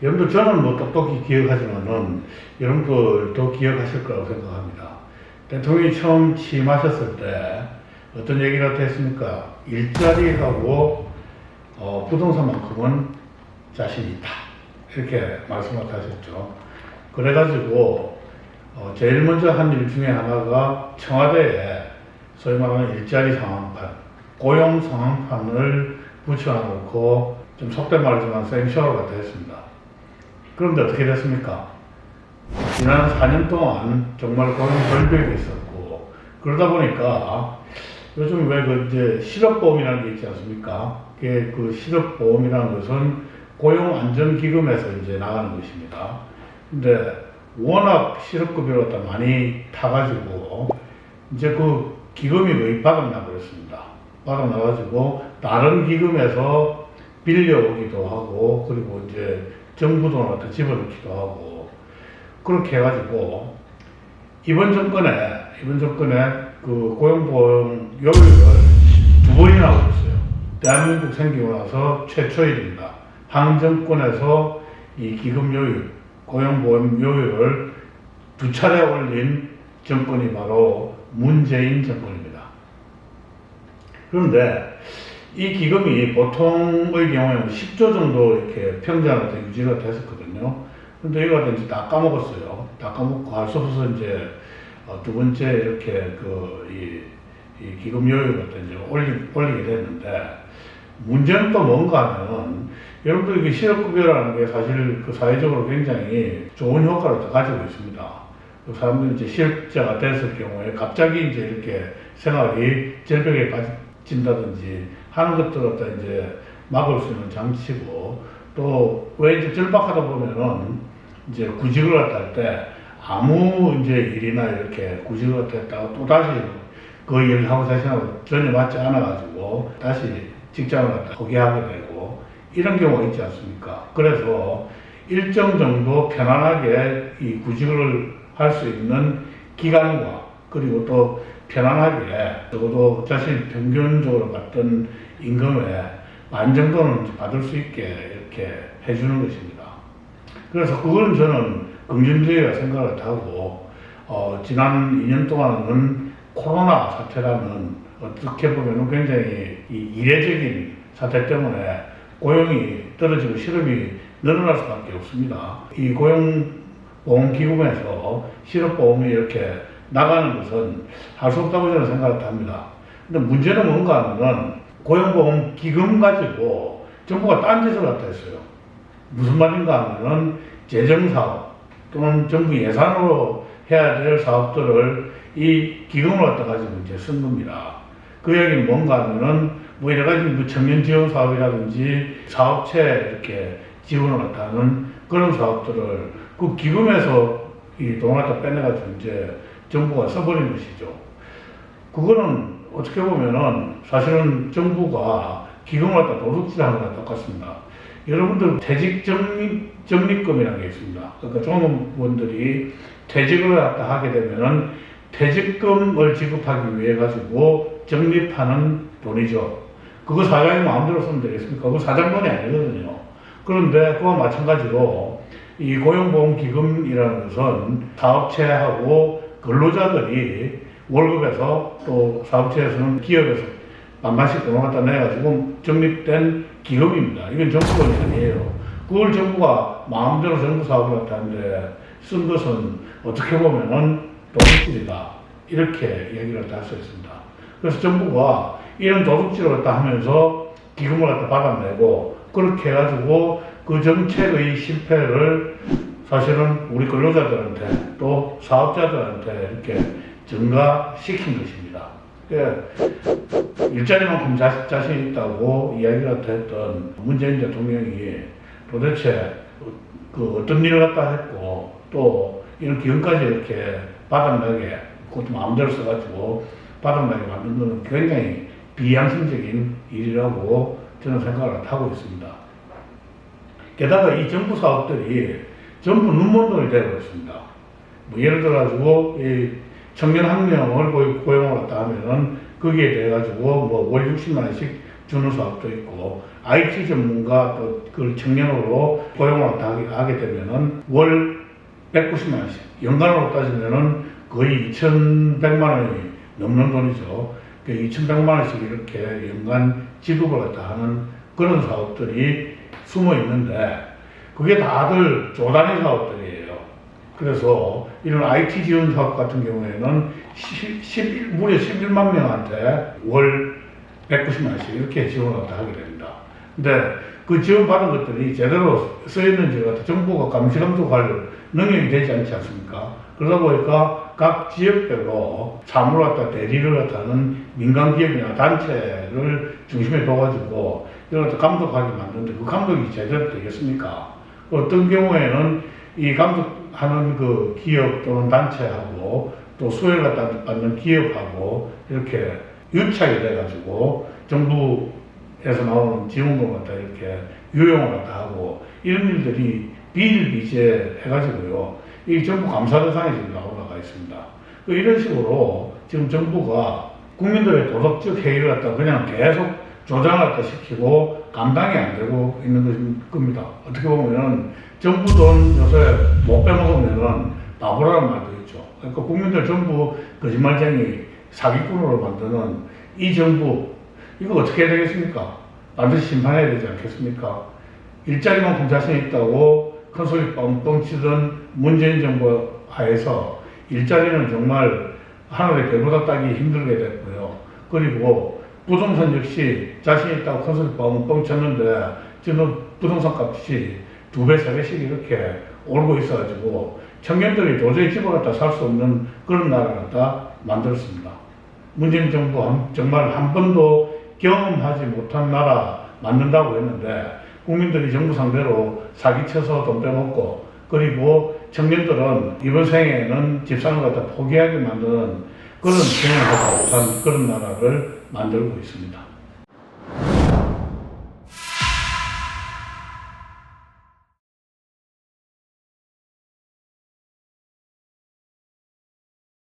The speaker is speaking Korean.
여러분들 저는 뭐 똑똑히 기억하지만은 여러분들도 기억하실 거라고 생각합니다. 대통령이 처음 취임하셨을 때 어떤 얘기를 했습니까? 일자리하고 부동산만큼은 자신이 있다. 이렇게 말씀을 하셨죠. 그래가지고 제일 먼저 한 일 중에 하나가 청와대에 소위 말하는 일자리 상황판, 고용 상황판을 붙여놓고 좀 속된 말이지만 생쇼를 갖다 했습니다. 그런데 어떻게 됐습니까? 지난 4년 동안 정말 고용 절벽이 있었고, 그러다 보니까 요즘 왜 이제 실업보험이라는 게 있지 않습니까? 그 실업보험이라는 것은 고용안전기금에서 이제 나가는 것입니다. 근데 워낙 실업급여를 갖다 많이 타가지고 이제 그 기금이 거의 바닥나 버렸습니다. 바닥나가지고 다른 기금에서 빌려오기도 하고, 그리고 이제 정부 돈을 갖다 집어넣기도 하고, 그렇게 해가지고 이번 정권에 그 고용보험 요율을 2번이나 올렸어요. 대한민국 생기고 나서 최초일입니다. 한 정권에서 이 기금 요율, 고용보험 요율을 2차례 올린 정권이 바로 문재인 정권입니다. 그런데 이 기금이 보통의 경우에는 10조 정도 이렇게 평균으로 유지가 됐었거든요. 근데 이거 이제 다 까먹었어요. 다 까먹고 할 수 없어서 이제 두 번째 이렇게 이 기금 요율을 이제 올리게 됐는데, 문제는 또 뭔가 하면 여러분들 이게 실업급여라는 게 사실 그 사회적으로 굉장히 좋은 효과를 가지고 있습니다. 그 사람들이 이제 실업자가 됐을 경우에 갑자기 이제 이렇게 생활이 절벽에 빠진다든지 하는 것들을 갖다 이제 막을 수 있는 장치고, 또 왜 이제 절박하다 보면은 이제 구직을 갖다 할 때 아무 이제 일이나 이렇게 구직을 갖다 했다가 또 다시 그 일을 하고 자신하고 전혀 맞지 않아가지고 다시 직장을 갖다 포기하게 되고 이런 경우가 있지 않습니까? 그래서 일정 정도 편안하게 이 구직을 할 수 있는 기간과, 그리고 또 편안하게 적어도 자신이 평균적으로 받던 임금의 반 정도는 받을 수 있게 이렇게 해주는 것입니다. 그래서 그거는 저는 긍정적이라 생각을 하고, 지난 2년 동안은 코로나 사태라는 어떻게 보면 굉장히 이례적인 사태 때문에 고용이 떨어지고 실업이 늘어날 수밖에 없습니다. 이 고용보험기금에서 실업보험이 이렇게 나가는 것은 할 수 없다고 저는 생각을 합니다. 근데 문제는 뭔가 하면은 고용보험기금 가지고 정부가 딴 짓을 갖다 했어요. 무슨 말인가 하면은 재정사업 또는 정부 예산으로 해야 될 사업들을 이 기금을 갖다 가지고 이제 쓴 겁니다. 그 얘기는 뭔가 하면은 뭐 여러 가지 뭐 청년 지원 사업이라든지 사업체 이렇게 지원을 갖다 하는 그런 사업들을 그 기금에서 이 돈을 갖다 빼내가지고 이제 정부가 써버린 것이죠. 그거는 어떻게 보면은 사실은 정부가 기금을 갖다 도둑질하는 거랑 똑같습니다. 여러분들 퇴직 적립금이라는 게 있습니다. 그러니까 종업원들이 퇴직을 갖다 하게 되면은 퇴직금을 지급하기 위해 가지고 적립하는 돈이죠. 그거 사장이 마음대로 쓰면 되겠습니까? 그거 사장 돈이 아니거든요. 그런데 그와 마찬가지로 이 고용보험기금이라는 것은 사업체하고 근로자들이 월급에서 또 사업체에서는 기업에서 반반씩 돈을 갖다 내가지고 적립된 기금입니다. 이건 정부 돈이 아니에요. 그걸 정부가 마음대로 정부 사업을 갖다 하는데 쓴 것은 어떻게 보면은 도둑질이다. 이렇게 얘기를 할 수 있습니다. 그래서 정부가 이런 도둑질을 갖다 하면서 기금을 갖다 받아내고 그렇게 해가지고 그 정책의 실패를 사실은 우리 근로자들한테 또 사업자들한테 이렇게 전가시킨 것입니다. 일자리만큼 자신 있다고 이야기를 했던 문재인 대통령이 도대체 그 어떤 일을 갖다 했고 또 이런 기금까지 이렇게 바닥나게 그것도 마음대로 써가지고 바닥나게 만든 것은 굉장히 비양심적인 일이라고 저는 생각을 하고 있습니다. 게다가 이 정부 사업들이 전부 눈먼돈이 되어버렸습니다. 뭐 예를 들어가지고 이 청년 한 명을 고용을 갖다 하면은 거기에 대해 가지고 뭐 월 60만 원씩 주는 사업도 있고 IT 전문가 또 그 청년으로 고용을 하게 되면은 월 190만 원씩 연간으로 따지면은 거의 2,100만 원이 넘는 돈이죠. 2,100만 원씩 이렇게 연간 지급을 갖다 하는 그런 사업들이 숨어 있는데 그게 다들 조단위 사업들이에요. 그래서 이런 IT 지원 사업 같은 경우에는 무려 11만 명한테 월 190만 원씩 이렇게 지원을 갖다 하게 됩니다. 근데 그 지원받은 것들이 제대로 쓰였는지 갖다 정부가 감시감독할 능력이 되지 않지 않습니까? 그러다 보니까 각 지역별로 사무를 갖다 대리를 갖다 하는 민간기업이나 단체를 중심에 둬가지고 이걸 갖다 감독하게 만드는데 그 감독이 제대로 되겠습니까? 어떤 경우에는 이 감독하는 그 기업 또는 단체하고 또 수혜를 갖다 받는 기업하고 이렇게 유착이 돼가지고 정부에서 나오는 지원금 갖다 이렇게 유용을 갖다 하고 이런 일들이 비일비재 해가지고요. 이 정부 감사 대상에 지금 나올라가 있습니다. 이런 식으로 지금 정부가 국민들의 도덕적 해이를 갖다 그냥 계속 조장을 갖다 시키고 감당이 안 되고 있는 겁니다. 어떻게 보면 정부 돈 요새 못 빼먹으면은 바보라는 말도 있죠. 그러니까 국민들 전부 거짓말쟁이 사기꾼으로 만드는 이 정부 이거 어떻게 해야 되겠습니까? 반드시 심판해야 되지 않겠습니까? 일자리만큼 자신 있다고 큰 소리 뻥뻥 치던 문재인 정부 하에서 일자리는 정말 하늘의 별보다 따기 힘들게 됐고요. 그리고 부동산 역시 자신 있다고 큰 소리 뻥뻥 쳤는데 지금 부동산 값이 2배, 3배씩 이렇게 오르고 있어가지고 청년들이 도저히 집을 갖다 살 수 없는 그런 나라를 갖다 만들었습니다. 문재인 정부 정말 한 번도 경험하지 못한 나라 만든다고 했는데 국민들이 정부 상대로 사기쳐서 돈 빼먹고 그리고 청년들은 이번 생에는 집 사는 걸 갖다 포기하게 만드는 그런 경험하지 못한 그런 나라를 만들고 있습니다.